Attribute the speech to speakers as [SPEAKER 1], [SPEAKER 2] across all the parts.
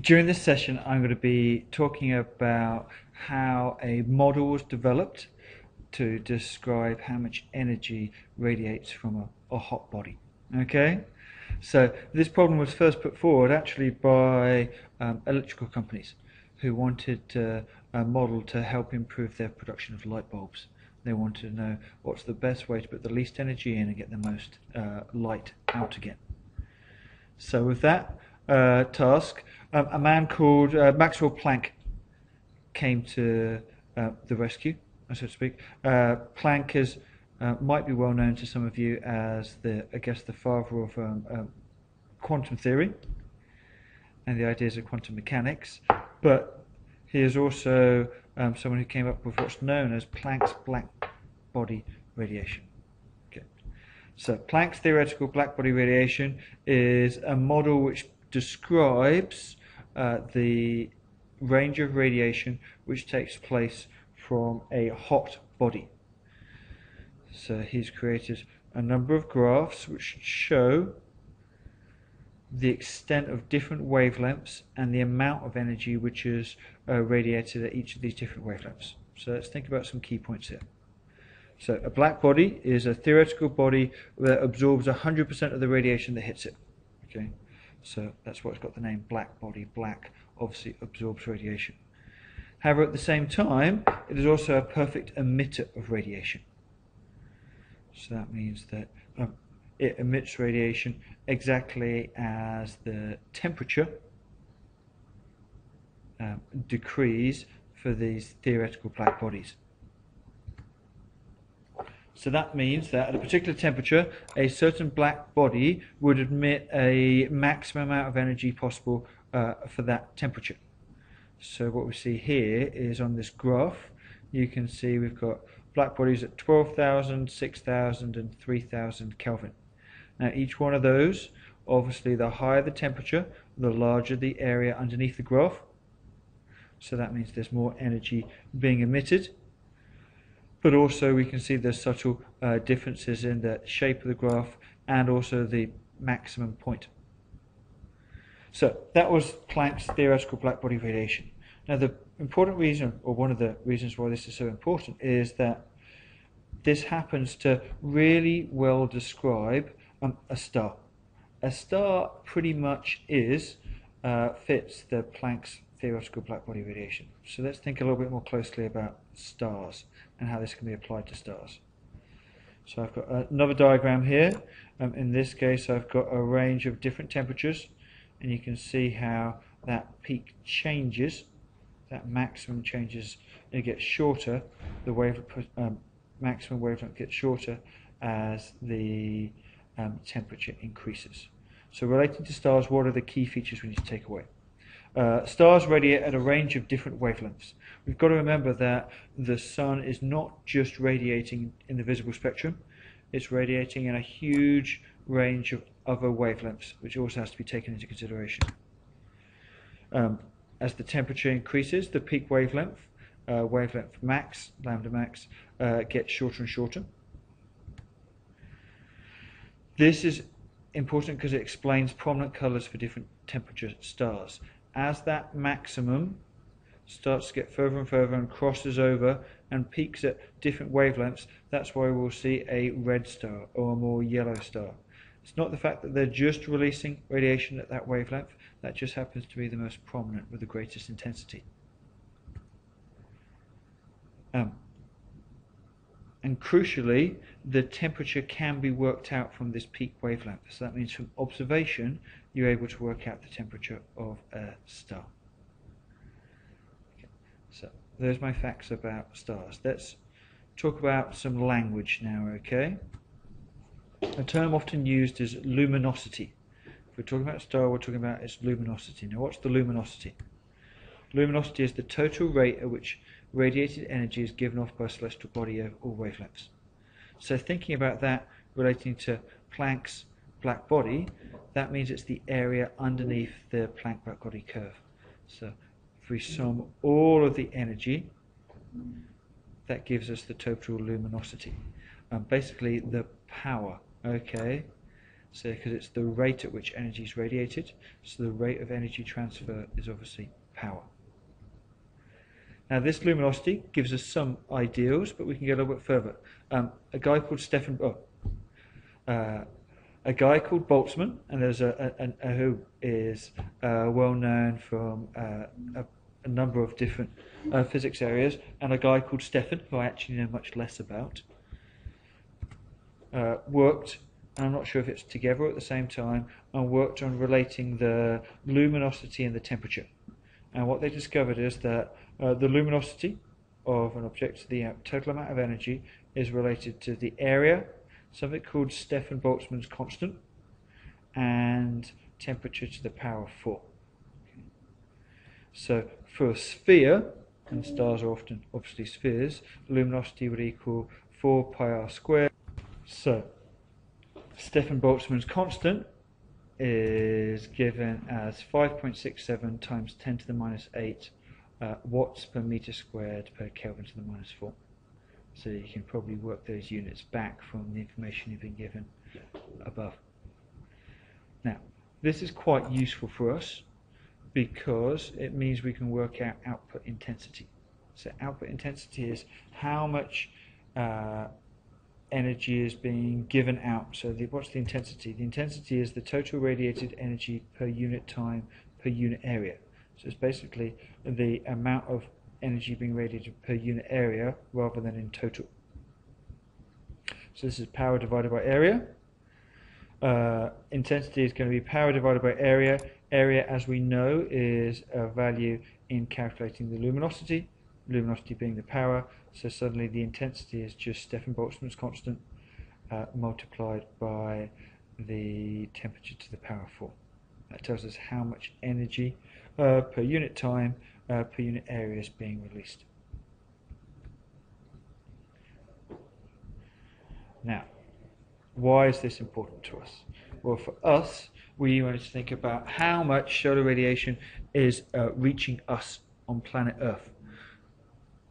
[SPEAKER 1] During this session, I'm going to be talking about how a model was developed to describe how much energy radiates from a hot body. Okay, so this problem was first put forward actually by electrical companies who wanted a model to help improve their production of light bulbs. They wanted to know what's the best way to put the least energy in and get the most light out again. So with that task, a man called Maxwell Planck came to the rescue, so to speak. Planck is might be well known to some of you as the father of quantum theory and the ideas of quantum mechanics, but he is also someone who came up with what's known as Planck's black body radiation. So Planck's theoretical blackbody radiation is a model which describes the range of radiation which takes place from a hot body. So he's created a number of graphs which show the extent of different wavelengths and the amount of energy which is radiated at each of these different wavelengths. So let's think about some key points here. So a black body is a theoretical body that absorbs 100% of the radiation that hits it. Okay, so that's why it's got the name black body. Black obviously absorbs radiation. However, at the same time, it is also a perfect emitter of radiation. So that means that it emits radiation exactly as the temperature decrees for these theoretical black bodies. So that means that at a particular temperature, a certain black body would emit a maximum amount of energy possible for that temperature. So what we see here is on this graph, you can see we've got black bodies at 12,000, 6,000 and 3,000 Kelvin. Now each one of those, obviously the higher the temperature, the larger the area underneath the graph. So that means there's more energy being emitted. But also we can see the subtle differences in the shape of the graph and also the maximum point. So that was Planck's theoretical blackbody radiation. Now the important reason, or one of the reasons why this is so important, is that this happens to really well describe a star. A star pretty much fits the Planck's theoretical blackbody radiation. So let's think a little bit more closely about stars and how this can be applied to stars. So I've got another diagram here. In this case I've got a range of different temperatures, and you can see how that peak changes, that maximum changes, it gets shorter, the maximum wavelength gets shorter as the temperature increases. So relating to stars, what are the key features we need to take away? Stars radiate at a range of different wavelengths. We've got to remember that the sun is not just radiating in the visible spectrum, it's radiating in a huge range of other wavelengths, which also has to be taken into consideration. As the temperature increases, the peak wavelength, wavelength max, lambda max, gets shorter and shorter. This is important because it explains prominent colours for different temperature stars. As that maximum starts to get further and further and crosses over and peaks at different wavelengths, that's why we'll see a red star or a more yellow star. It's not the fact that they're just releasing radiation at that wavelength, that just happens to be the most prominent with the greatest intensity. And crucially, the temperature can be worked out from this peak wavelength. So that means from observation, you're able to work out the temperature of a star. Okay. So there's my facts about stars. Let's talk about some language now, okay? A term often used is luminosity. If we're talking about a star, we're talking about its luminosity. Now what's the luminosity? Luminosity is the total rate at which radiated energy is given off by a celestial body of all wavelengths. So thinking about that relating to Planck's black body, that means it's the area underneath the Planck black body curve. So if we sum all of the energy, that gives us the total luminosity. Basically the power, okay, So because it's the rate at which energy is radiated, so the rate of energy transfer is obviously power. Now this luminosity gives us some ideals, but we can go a little bit further. A guy called Boltzman, and there's who is well known from a number of different physics areas, and a guy called Stefan, who I actually know much less about, worked, and I'm not sure if it's together or at the same time, and worked on relating the luminosity and the temperature. And what they discovered is that the luminosity of an object, the total amount of energy, is related to the area, something called Stefan-Boltzmann's constant, and temperature to the power of 4. So for a sphere, and stars are often obviously spheres, luminosity would equal 4 pi r squared. So Stefan-Boltzmann's constant is given as 5.67 times 10 to the minus 8 watts per meter squared per Kelvin to the minus 4. So you can probably work those units back from the information you've been given above. Now, this is quite useful for us because it means we can work out output intensity. So output intensity is how much energy is being given out. So what's the intensity? The intensity is the total radiated energy per unit time per unit area. So it's basically the amount of energy being radiated per unit area rather than in total. So this is power divided by area. Intensity is going to be power divided by area. Area, as we know, is a value in calculating the luminosity, luminosity being the power. So suddenly the intensity is just Stefan-Boltzmann's constant multiplied by the temperature to the power of 4. That tells us how much energy per unit time per unit area is being released. Now, why is this important to us? Well, for us, we wanted to think about how much solar radiation is reaching us on planet Earth.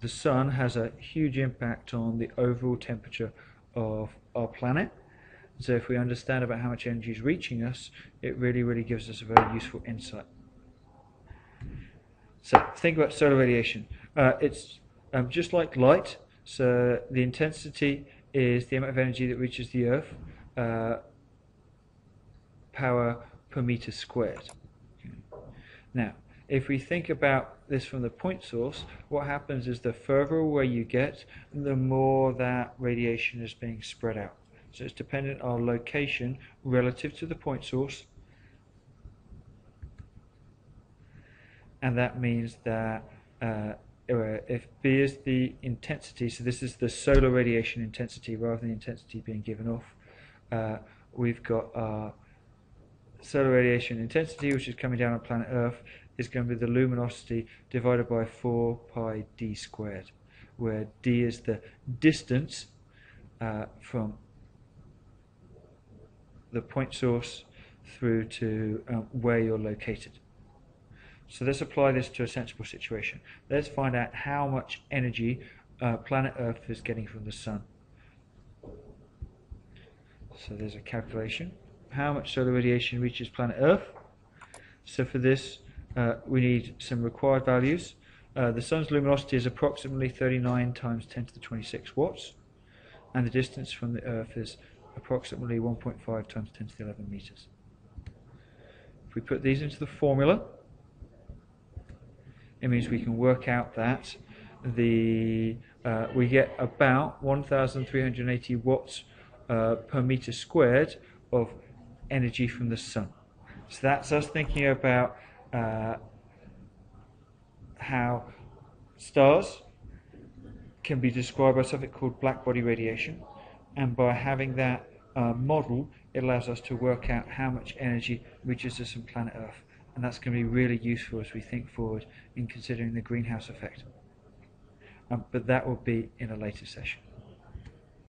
[SPEAKER 1] The sun has a huge impact on the overall temperature of our planet. So if we understand about how much energy is reaching us, it really gives us a very useful insight. So think about solar radiation. It's just like light. So the intensity is the amount of energy that reaches the Earth, power per meter squared. Now, if we think about this from the point source, what happens is the further away you get, the more that radiation is being spread out. So it's dependent on location relative to the point source, and that means that if B is the intensity, so this is the solar radiation intensity rather than the intensity being given off, we've got our solar radiation intensity, which is coming down on planet Earth, is going to be the luminosity divided by 4 pi d squared, where d is the distance from the point source through to where you're located. So let's apply this to a sensible situation. Let's find out how much energy planet Earth is getting from the sun. So there's a calculation. How much solar radiation reaches planet Earth? So for this, we need some required values. The sun's luminosity is approximately 39 times 10 to the 26 watts, and the distance from the Earth is approximately 1.5 times 10 to the 11 meters. If we put these into the formula, it means we can work out that we get about 1,380 watts per meter squared of energy from the sun. So that's us thinking about how stars can be described by something called black body radiation, and by having that model, it allows us to work out how much energy reaches us on planet Earth, and that's going to be really useful as we think forward in considering the greenhouse effect. But that will be in a later session.